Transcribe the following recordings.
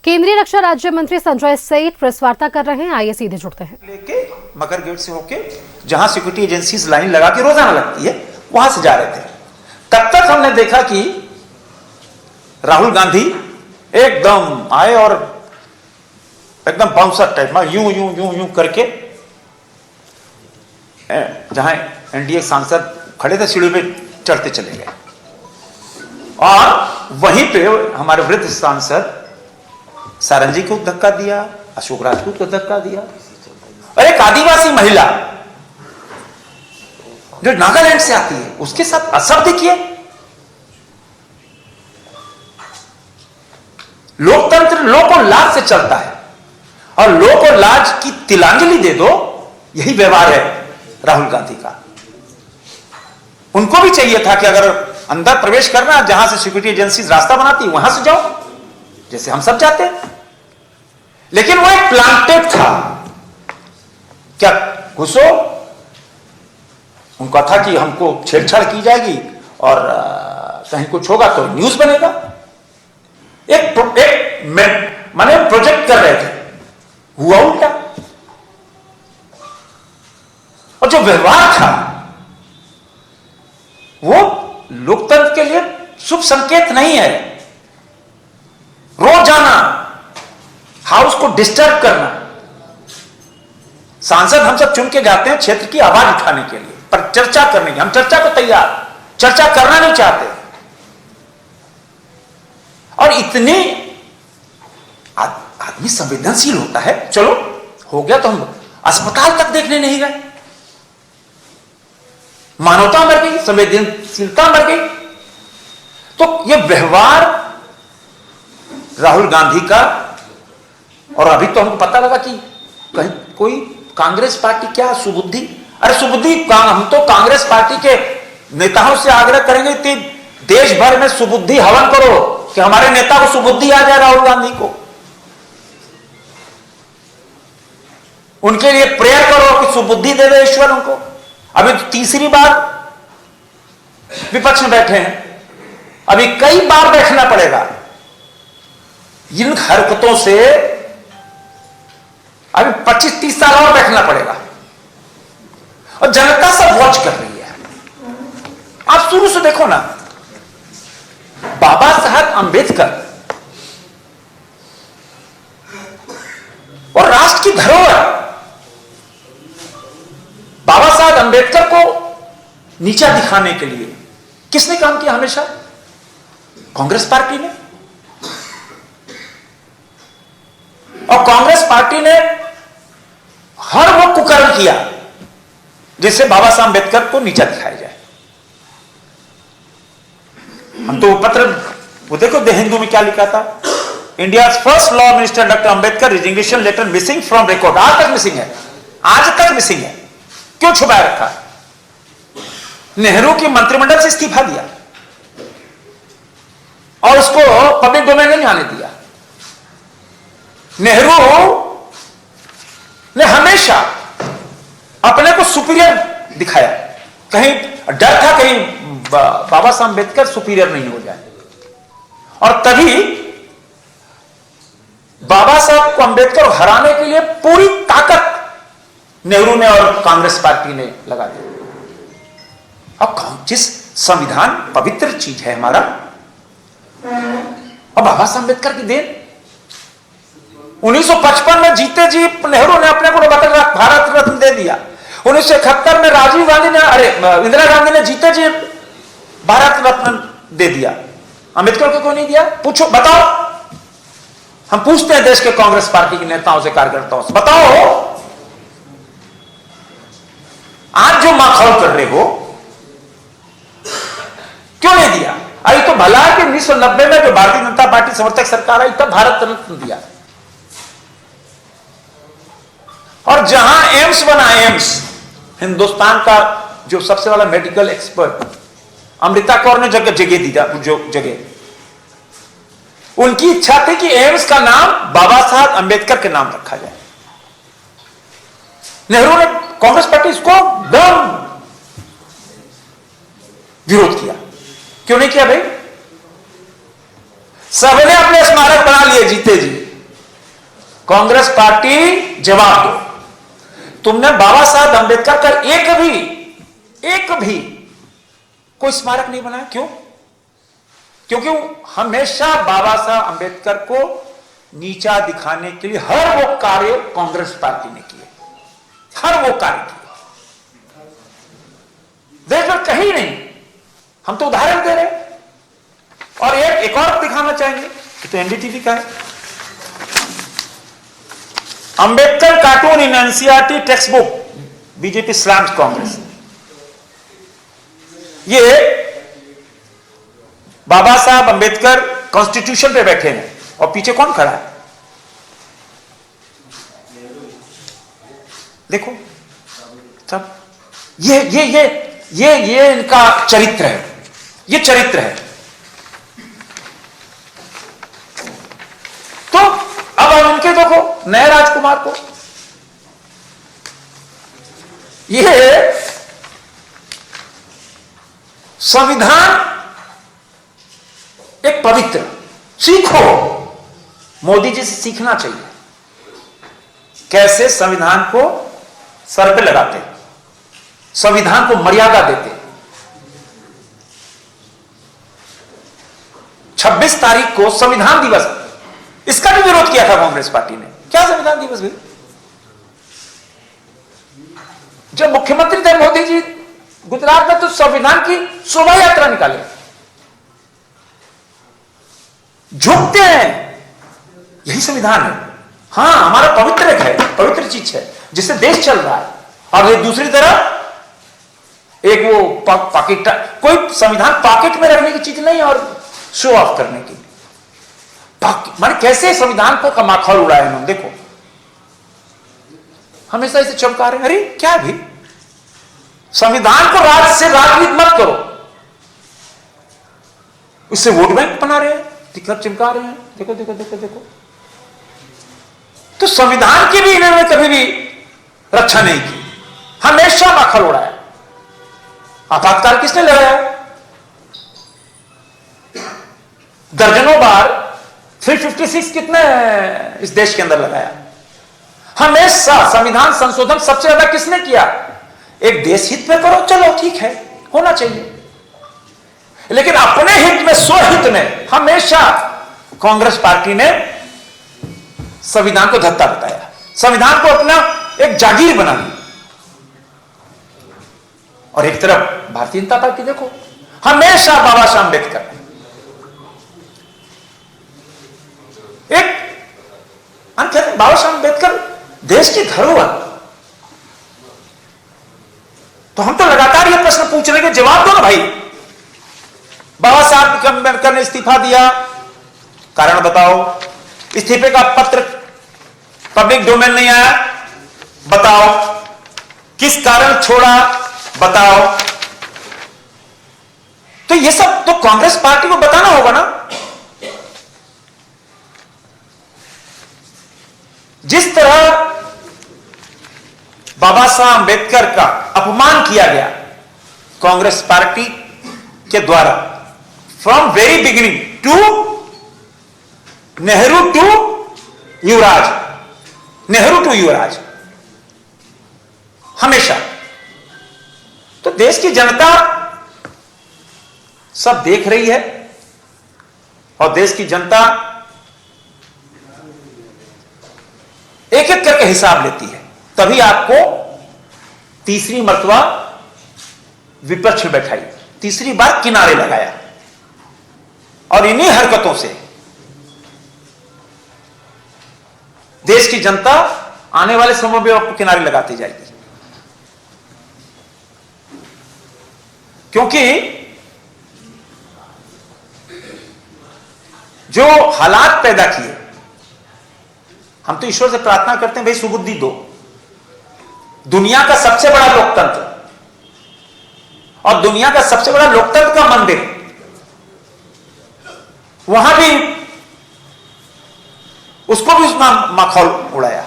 केंद्रीय रक्षा राज्य मंत्री संजय सेठ प्रेस वार्ता कर रहे हैं, आइए सीधे जुड़ते हैं। लेके मकर गेट से होके जहां सिक्योरिटी एजेंसीज लाइन लगा के रोजाना लगती है वहां से जा रहे थे। तब तक हमने देखा कि राहुल गांधी एकदम आए और एकदम बाउंसर टाइप में यूं यूं यूं यूं करके जहां एनडीए सांसद खड़े थे सीढ़ी पे चढ़ते चले गए और वहीं पे हमारे वृद्ध सांसद सारंग जी को धक्का दिया, अशोक राजपूत को धक्का दिया और एक आदिवासी महिला जो नागालैंड से आती है उसके साथ असभ्य किए। लोकतंत्र लोक और लाज से चलता है और लोक और लाज की तिलांजलि दे दो, यही व्यवहार है राहुल गांधी का। उनको भी चाहिए था कि अगर अंदर प्रवेश करना जहां से सिक्योरिटी एजेंसीज रास्ता बनाती वहां से जाओ जैसे हम सब जाते हैं, लेकिन वो एक प्लांटेड था। क्या घुसो, उनका था कि हमको छेड़छाड़ की जाएगी और कहीं कुछ होगा तो न्यूज बनेगा। एक माने प्रोजेक्ट कर रहे थे, हुआ उल्टा। और जो व्यवहार था वो लोकतंत्र के लिए शुभ संकेत नहीं है। रोजाना हाउस को डिस्टर्ब करना। सांसद हम सब चुन के जाते हैं क्षेत्र की आवाज उठाने के लिए, पर चर्चा करने की हम चर्चा को तैयार, चर्चा करना नहीं चाहते। और इतने आदमी संवेदनशील होता है, चलो हो गया तो हम अस्पताल तक देखने नहीं गए। मानवता मर गई, संवेदनशीलता मर गई। तो यह व्यवहार राहुल गांधी का, और अभी तो हमको पता लगा कि कहीं कोई कांग्रेस पार्टी क्या सुबुद्धि, अरे सुबुद्धि हम तो कांग्रेस पार्टी के नेताओं से आग्रह करेंगे कि देश भर में सुबुद्धि हवन करो कि हमारे नेता को सुबुद्धि आ जाए, राहुल गांधी को। उनके लिए प्रेयर करो कि सुबुद्धि दे दे ईश्वर उनको। अभी तो तीसरी बार विपक्ष में बैठे हैं, अभी कई बार बैठना पड़ेगा। इन हरकतों से अभी 25-30 साल और बैठना पड़ेगा और जनता सब वॉच कर रही है। आप शुरू से देखो ना, बाबा साहब अंबेडकर और राष्ट्र की धरोहर, बाबा साहब अंबेडकर को नीचा दिखाने के लिए किसने काम किया? हमेशा कांग्रेस पार्टी ने। और कांग्रेस पार्टी ने हर वो कुकर्म किया जिससे बाबा साहब अंबेडकर को नीचा दिखाया जाए। हम तो पत्र वो देखो द हिंदू में क्या लिखा था, India first law minister doctor Ambedkar resignation letter missing from record. आज तक मिसिंग है, आज तक मिसिंग है। क्यों छुपाए रखा? नेहरू की मंत्रिमंडल से इस्तीफा दिया और उसको पब्लिक डोमेन में नहीं आने दिया। नेहरू ने हमेशा अपने को सुपीरियर दिखाया, कहीं डर था कहीं बाबा साहब अंबेडकर सुपीरियर नहीं हो जाए। और तभी बाबा साहब को अंबेडकर हराने के लिए पूरी ताकत नेहरू ने और कांग्रेस पार्टी ने लगा दी। अब जिस संविधान पवित्र चीज है हमारा, और बाबा साहब अंबेडकर की देन, 1955 में जीते जी नेहरू ने अपने को भारत रत्न दे दिया। 1971 में राजीव गांधी ने, इंदिरा गांधी ने जीते जी भारत रत्न दे दिया। अंबेडकर को क्यों नहीं दिया? पूछो, बताओ। हम पूछते हैं देश के कांग्रेस पार्टी के नेताओं से, कार्यकर्ताओं से, बताओ आज जो माखौल कर रहे हो क्यों नहीं दिया? अरे तो भला है कि 1990 में जो भारतीय जनता पार्टी समर्थक सरकार आई तब भारत रत्न दिया। और जहां एम्स बना, एम्स हिंदुस्तान का जो सबसे बड़ा मेडिकल एक्सपर्ट अमृता कौर ने जगह दिया, जो जगह उनकी इच्छा थी कि एम्स का नाम बाबा साहब अंबेडकर के नाम रखा जाए। नेहरू ने, कांग्रेस पार्टी इसको दम विरोध किया। क्यों नहीं किया भाई? सबने अपने स्मारक बना लिए जीते जी। कांग्रेस पार्टी जवाब दो। तुमने बाबा साहब अंबेडकर का एक भी कोई स्मारक नहीं बनाया। क्यों? क्योंकि हमेशा बाबा साहब अंबेडकर को नीचा दिखाने के लिए हर वो कार्य कांग्रेस पार्टी ने किए, हर वो कार्य किए। देश में कहीं नहीं, हम तो उदाहरण दे रहे हैं। और एक और दिखाना चाहेंगे कि तो एनडीटीवी का है, Ambedkar cartoon in NCERT text book, BJP slams Congress. ये बाबा साहब अंबेडकर कॉन्स्टिट्यूशन पे बैठे हैं और पीछे कौन खड़ा है? देखो सब ये इनका चरित्र है, ये चरित्र है। तो अब हम इनके देखो नए राजकुमार को, ये संविधान एक पवित्र, सीखो, मोदी जी से सीखना चाहिए कैसे संविधान को सर पे लगाते, संविधान को मर्यादा देते। 26 तारीख को संविधान दिवस, इसका भी विरोध किया था कांग्रेस पार्टी ने। क्या संविधान दिवस भी? जब मुख्यमंत्री थे मोदी जी गुजरात में, तो संविधान की शोभा यात्रा निकाले, झुकते हैं, यही संविधान है। हां, हमारा पवित्र है, पवित्र चीज है जिससे देश चल रहा है। और एक दूसरी तरफ एक वो पॉकेट, कोई संविधान पॉकेट में रखने की चीज नहीं और शो ऑफ करने की। माने कैसे संविधान को कमाखौल उड़ाया इन्होंने, देखो हमेशा इसे चमका रहे हैं। अरे क्या भी संविधान को राजनीति मत करो, इससे वोट बैंक बना रहे हैं, टिकट चिमका रहे हैं। देखो देखो देखो देखो, तो संविधान की भी इन्होंने कभी भी रक्षा नहीं की, हमेशा माखल उड़ाया। आपातकाल किसने लगाया? दर्जनों बार 356 कितने इस देश के अंदर लगाया। हमेशा संविधान संशोधन सबसे ज्यादा किसने किया? एक देश हित में करो, चलो ठीक है, होना चाहिए, लेकिन अपने हित में, स्वहित में हमेशा कांग्रेस पार्टी ने संविधान को धत्ता बताया, संविधान को अपना एक जागीर बना ली। और एक तरफ भारतीय जनता पार्टी देखो, हमेशा बाबा साहब अंबेडकर, एक बाबा साहब अंबेडकर देश की धरोहर। तो हम तो लगातार ये प्रश्न पूछ रहे हैं, जवाब दो ना भाई। बाबा साहब अंबेडकर ने इस्तीफा दिया, कारण बताओ। इस्तीफे का पत्र पब्लिक डोमेन नहीं आया, बताओ। किस कारण छोड़ा, बताओ। तो ये सब तो कांग्रेस पार्टी को बताना होगा ना। जिस तरह बाबा साहब अंबेडकर का अपमान किया गया कांग्रेस पार्टी के द्वारा, from very beginning to Nehru to युवराज, नेहरू टू युवराज, हमेशा। तो देश की जनता सब देख रही है और देश की जनता एक एक करके हिसाब लेती है। तभी आपको तीसरी मर्तबा विपक्ष में बैठाई, तीसरी बार किनारे लगाया, और इन्हीं हरकतों से देश की जनता आने वाले समय में आपको किनारे लगाती जाएगी। क्योंकि जो हालात पैदा किए, हम तो ईश्वर से प्रार्थना करते हैं भाई सुबुद्धि दो। दुनिया का सबसे बड़ा लोकतंत्र और दुनिया का सबसे बड़ा लोकतंत्र का मंदिर, वहां भी उसको भी माखौल उड़ाया।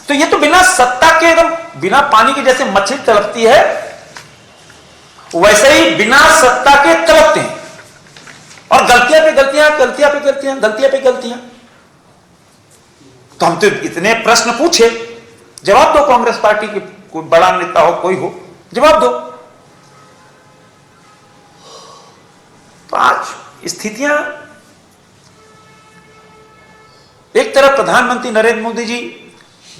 तो ये तो बिना सत्ता के, एकदम बिना पानी के जैसे मछली तड़पती है, वैसे ही बिना सत्ता के तड़पते हैं, और गलतियां पे गलतियां, गलतियां पे गलतियां, गलतियां पे गलतियां। तो हम तो इतने प्रश्न पूछे, जवाब दो। कांग्रेस पार्टी के कोई बड़ा नेता हो, कोई हो, जवाब दो। तो आज स्थितियां, एक तरफ प्रधानमंत्री नरेंद्र मोदी जी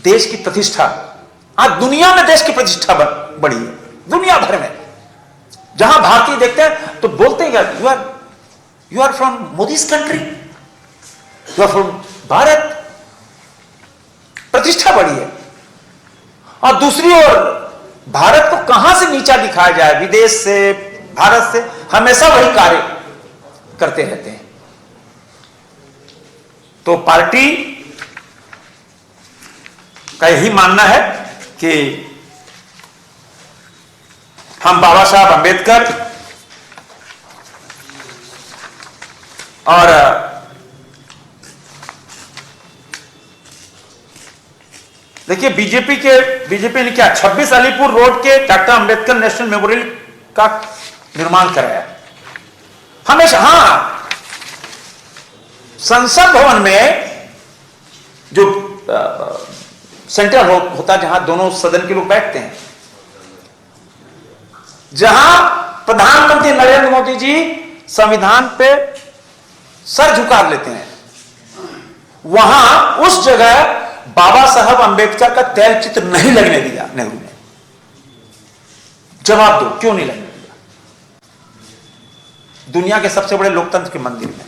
देश की प्रतिष्ठा, आज दुनिया में देश की प्रतिष्ठा बढ़ी है, दुनिया भर में। जहां भारतीय देखते हैं तो बोलते हैं you are from Modi's country, you are from Bharat, प्रतिष्ठा बढ़ी है। और दूसरी ओर भारत को कहां से नीचा दिखाया जाए, विदेश से, भारत से, हमेशा वही कार्य करते रहते हैं। तो पार्टी का यही मानना है कि हम बाबा साहब अंबेडकर और देखिए बीजेपी ने क्या 26 अलीपुर रोड के डॉक्टर अंबेडकर नेशनल मेमोरियल का निर्माण कराया। हमेशा, हां, संसद भवन में जो सेंटर होता, जहां दोनों सदन के लोग बैठते हैं, जहां प्रधानमंत्री नरेंद्र मोदी जी संविधान पे सर झुका लेते हैं, वहां उस जगह बाबा साहब अंबेडकर का तैल चित्र नहीं लगने दिया नेहरू ने। जवाब दो, क्यों नहीं लगने दिया? दुनिया के सबसे बड़े लोकतंत्र के मंदिर में।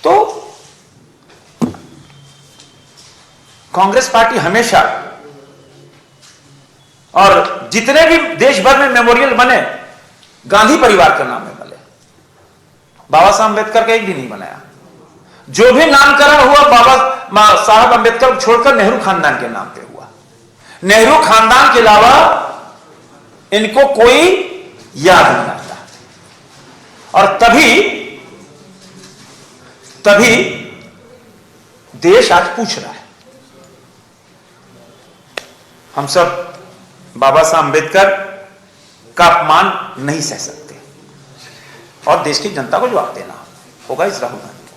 तो कांग्रेस पार्टी हमेशा, और जितने भी देश भर में मेमोरियल बने, गांधी परिवार के नाम में बने, बाबा साहब अंबेडकर का एक भी नहीं बनाया। जो भी नामकरण हुआ बाबा साहब अंबेडकर को छोड़कर नेहरू खानदान के नाम पे हुआ। नेहरू खानदान के अलावा इनको कोई याद नहीं आता। और तभी देश आज पूछ रहा है। हम सब बाबा साहब अंबेडकर का अपमान नहीं सह सकते और देश की जनता को जवाब देना होगा इस राहुल गांधी को।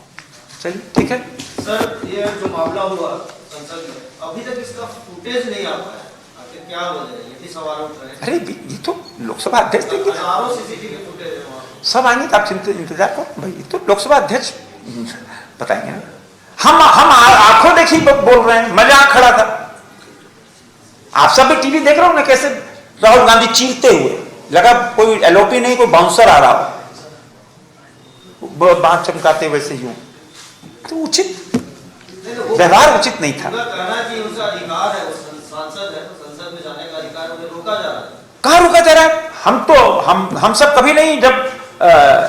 चलिए ठीक है सर, ये जो मामला हुआ संसद में, अभी तक इसका फुटेज नहीं आ पाया, आखिर क्या वजह है? ये भी सवाल उठ रहे हैं। अरे ये तो लोकसभा अध्यक्ष देंगे, हजारों सीसीटीवी फुटेज है वहां, सब आएंगे तो आप इंतजार करो भाई। तो लोकसभा अध्यक्ष बताएंगे ना। हम आंखों देखी बोल रहे हैं, मजा खड़ा था। आप सब भी टीवी देख रहे हो ना, कैसे राहुल गांधी चीरते हुए, लगा कोई एलओपी नहीं, कोई बाउंसर आ रहा हो, बात चमकाते वैसे यूं। तो उचित व्यवहार उचित नहीं था। कहना कि उनका अधिकार है, वो सांसद है, तो संसद में जाने का अधिकार, उन्हें रोका जा रहा है। कहां रोका जा रहा है? हम सब कभी नहीं, जब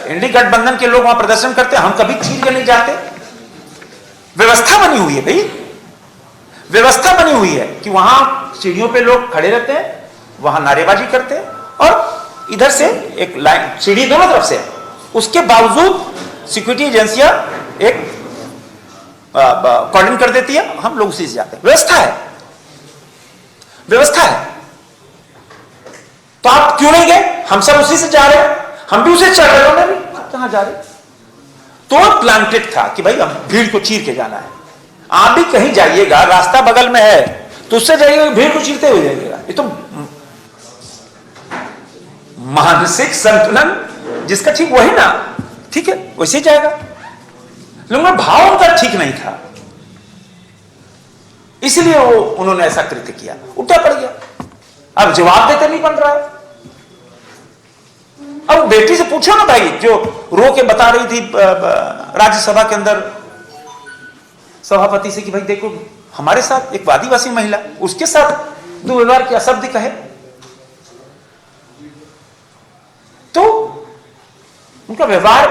इंडी गठबंधन के लोग वहां प्रदर्शन करते, हम कभी चीर के नहीं जाते। व्यवस्था बनी हुई है भाई, व्यवस्था बनी हुई है कि वहां सीढ़ियों पे लोग खड़े रहते हैं, वहां नारेबाजी करते हैं, और इधर से एक लाइन, सीढ़ी दोनों तरफ से है। उसके बावजूद सिक्योरिटी एजेंसियां एक कॉर्डन कर देती है, हम लोग उसी से जाते हैं। व्यवस्था है, व्यवस्था है। तो आप क्यों नहीं गए? हम सब उसी से जा रहे हैं, हम भी उसे चल रहे हो, भी आप कहां जा रहे? तो प्लांटेड था कि भाई अब भीड़ को चीर के जाना है। आप भी कहीं जाइएगा, रास्ता बगल में है, तो उससे जाइएगा, भीड़ को चीरते हुए जाइएगा। ये तो मानसिक संतुलन जिसका ठीक वही ना, ठीक है, वैसे जाएगा। लेकिन भाव उनका ठीक नहीं था, इसलिए उन्होंने ऐसा कृत्य किया, उल्टा पड़ गया। अब जवाब देते नहीं बन रहा है। अब बेटी से पूछो ना भाई, जो रो के बता रही थी राज्यसभा के अंदर सभापति से कि भाई देखो, हमारे साथ एक आदिवासी महिला, उसके साथ दुर्व्यवहार किया, शब्द कहे, तो उनका व्यवहार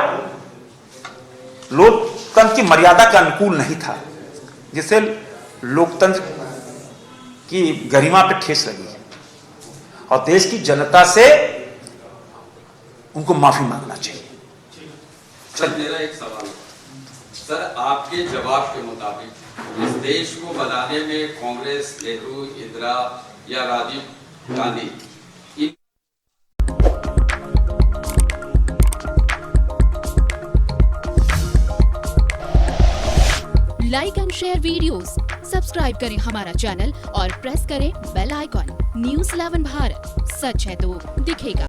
लोकतंत्र की मर्यादा के अनुकूल नहीं था, जिससे लोकतंत्र की गरिमा पे ठेस लगी है। और देश की जनता से उनको माफी मांगना चाहिए। सर, मेरा एक सवाल, सर आपके जवाब के मुताबिक इस देश को बनाने में कांग्रेस, नेहरू, इंदिरा या Rajiv Gandhi, like and share videos, subscribe करें हमारा चैनल और प्रेस करें बेल आइकॉन। News 11 भारत, सच है तो दिखेगा।